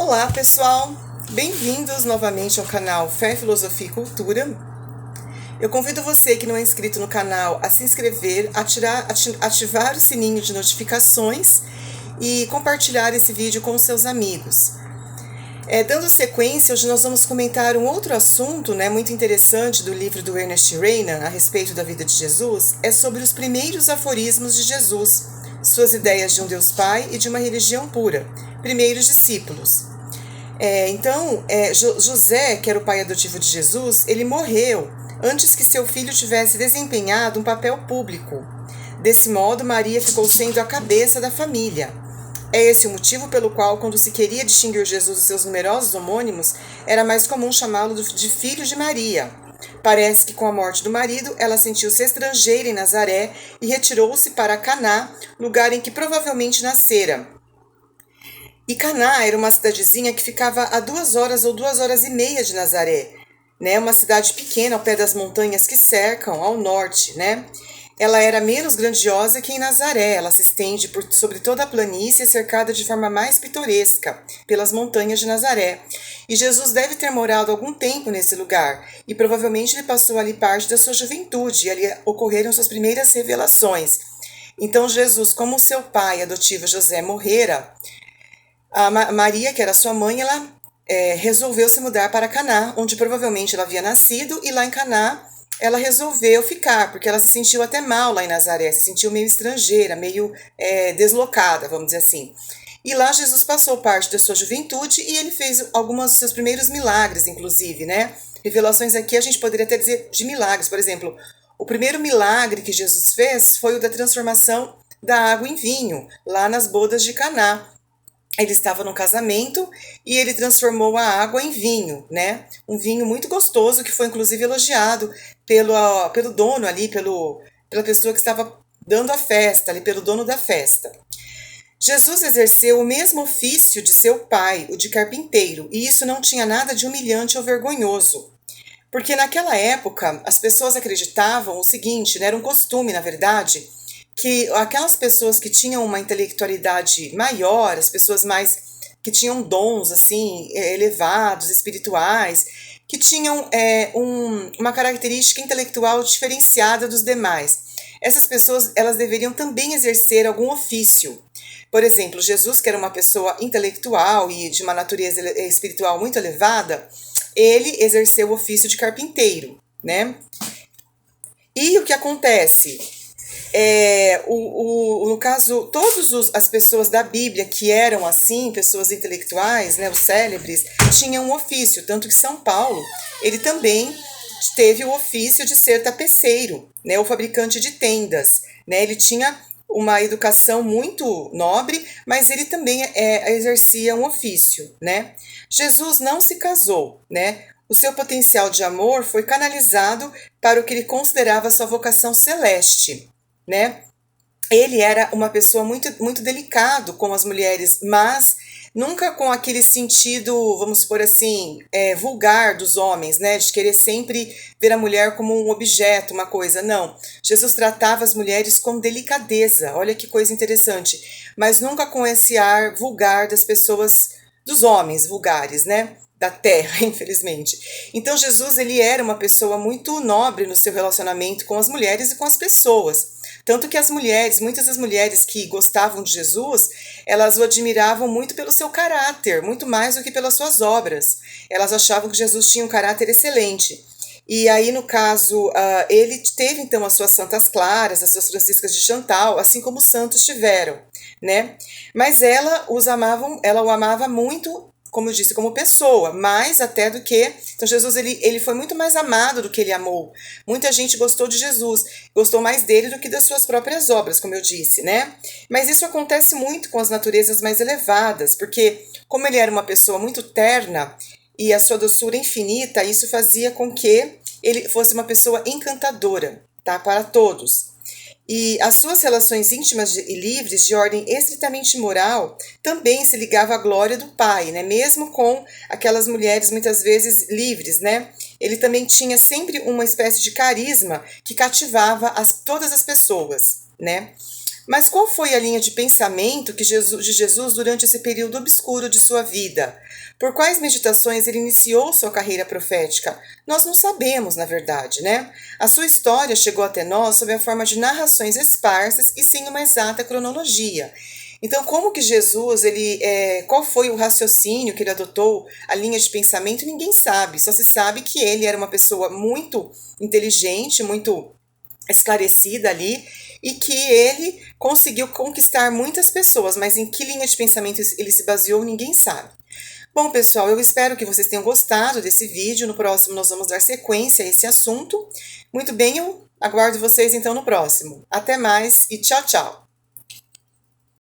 Olá pessoal, bem-vindos novamente ao canal Fé, Filosofia e Cultura. Eu convido você que não é inscrito no canal a se inscrever, ativar o sininho de notificações e compartilhar esse vídeo com os seus amigos. Dando sequência, hoje nós vamos comentar um outro assunto muito interessante do livro do Ernest Renan a respeito da vida de Jesus, é sobre os primeiros aforismos de Jesus, suas ideias de um Deus Pai e de uma religião pura, primeiros discípulos. José, que era o pai adotivo de Jesus, ele morreu antes que seu filho tivesse desempenhado um papel público. Desse modo, Maria ficou sendo a cabeça da família. É esse o motivo pelo qual, quando se queria distinguir Jesus dos seus numerosos homônimos, era mais comum chamá-lo de filho de Maria. Parece que com a morte do marido, ela sentiu-se estrangeira em Nazaré e retirou-se para Caná, lugar em que provavelmente nascera. E Caná era uma cidadezinha que ficava a 2 horas ou 2 horas e meia de Nazaré, uma cidade pequena ao pé das montanhas que cercam ao norte, Ela era menos grandiosa que em Nazaré, ela se estende sobre toda a planície, cercada de forma mais pitoresca pelas montanhas de Nazaré. E Jesus deve ter morado algum tempo nesse lugar, e provavelmente ele passou ali parte da sua juventude, e ali ocorreram suas primeiras revelações. Então Jesus, como seu pai adotivo José morrera, a Maria, que era sua mãe, ela resolveu se mudar para Caná, onde provavelmente ela havia nascido, e lá em Caná ela resolveu ficar, porque ela se sentiu até mal lá em Nazaré, se sentiu meio estrangeira, meio deslocada, vamos dizer assim. E lá Jesus passou parte da sua juventude e ele fez alguns dos seus primeiros milagres, inclusive, Revelações aqui a gente poderia até dizer de milagres, por exemplo, o primeiro milagre que Jesus fez foi o da transformação da água em vinho, lá nas bodas de Caná. Ele estava no casamento e ele transformou a água em vinho, Um vinho muito gostoso que foi inclusive elogiado pelo dono ali, pela pessoa que estava dando a festa ali, pelo dono da festa. Jesus exerceu o mesmo ofício de seu pai, o de carpinteiro, e isso não tinha nada de humilhante ou vergonhoso. Porque naquela época as pessoas acreditavam o seguinte, era um costume, na verdade, que aquelas pessoas que tinham uma intelectualidade maior, as pessoas mais que tinham dons assim elevados, espirituais, que tinham uma característica intelectual diferenciada dos demais. Essas pessoas elas deveriam também exercer algum ofício. Por exemplo, Jesus, que era uma pessoa intelectual e de uma natureza espiritual muito elevada, ele exerceu o ofício de carpinteiro, E o que acontece? No caso, todas as pessoas da Bíblia que eram assim, pessoas intelectuais, os célebres, tinham um ofício, tanto que São Paulo, ele também teve o ofício de ser tapeceiro, o fabricante de tendas, Ele tinha uma educação muito nobre, mas ele também exercia um ofício, Jesus não se casou, O seu potencial de amor foi canalizado para o que ele considerava sua vocação celeste, Ele era uma pessoa muito, muito delicado com as mulheres, mas nunca com aquele sentido, vamos supor assim, vulgar dos homens, de querer sempre ver a mulher como um objeto, uma coisa. Não. Jesus tratava as mulheres com delicadeza, olha que coisa interessante, mas nunca com esse ar vulgar das pessoas, dos homens vulgares, da terra, infelizmente. Então Jesus ele era uma pessoa muito nobre no seu relacionamento com as mulheres e com as pessoas. Tanto que as mulheres, muitas das mulheres que gostavam de Jesus, elas o admiravam muito pelo seu caráter, muito mais do que pelas suas obras. Elas achavam que Jesus tinha um caráter excelente. E aí, no caso, ele teve então as suas santas claras, as suas franciscas de Chantal, assim como os santos tiveram, Mas ela o amava muito, como eu disse, como pessoa, mais até do que... Então Jesus ele foi muito mais amado do que ele amou. Muita gente gostou de Jesus, gostou mais dele do que das suas próprias obras, como eu disse, Mas isso acontece muito com as naturezas mais elevadas, porque como ele era uma pessoa muito terna e a sua doçura infinita, isso fazia com que ele fosse uma pessoa encantadora, para todos. E as suas relações íntimas e livres, de ordem estritamente moral, também se ligava à glória do Pai, mesmo com aquelas mulheres muitas vezes livres, Ele também tinha sempre uma espécie de carisma que cativava todas as pessoas, Mas qual foi a linha de pensamento de Jesus durante esse período obscuro de sua vida? Por quais meditações ele iniciou sua carreira profética? Nós não sabemos, na verdade, né? A sua história chegou até nós sob a forma de narrações esparsas e sem uma exata cronologia. Então, como que Jesus, qual foi o raciocínio que ele adotou, a linha de pensamento, ninguém sabe. Só se sabe que ele era uma pessoa muito inteligente, muito esclarecida ali, e que ele conseguiu conquistar muitas pessoas, mas em que linha de pensamento ele se baseou, ninguém sabe. Bom, pessoal, eu espero que vocês tenham gostado desse vídeo. No próximo nós vamos dar sequência a esse assunto. Muito bem, eu aguardo vocês então no próximo. Até mais e tchau, tchau!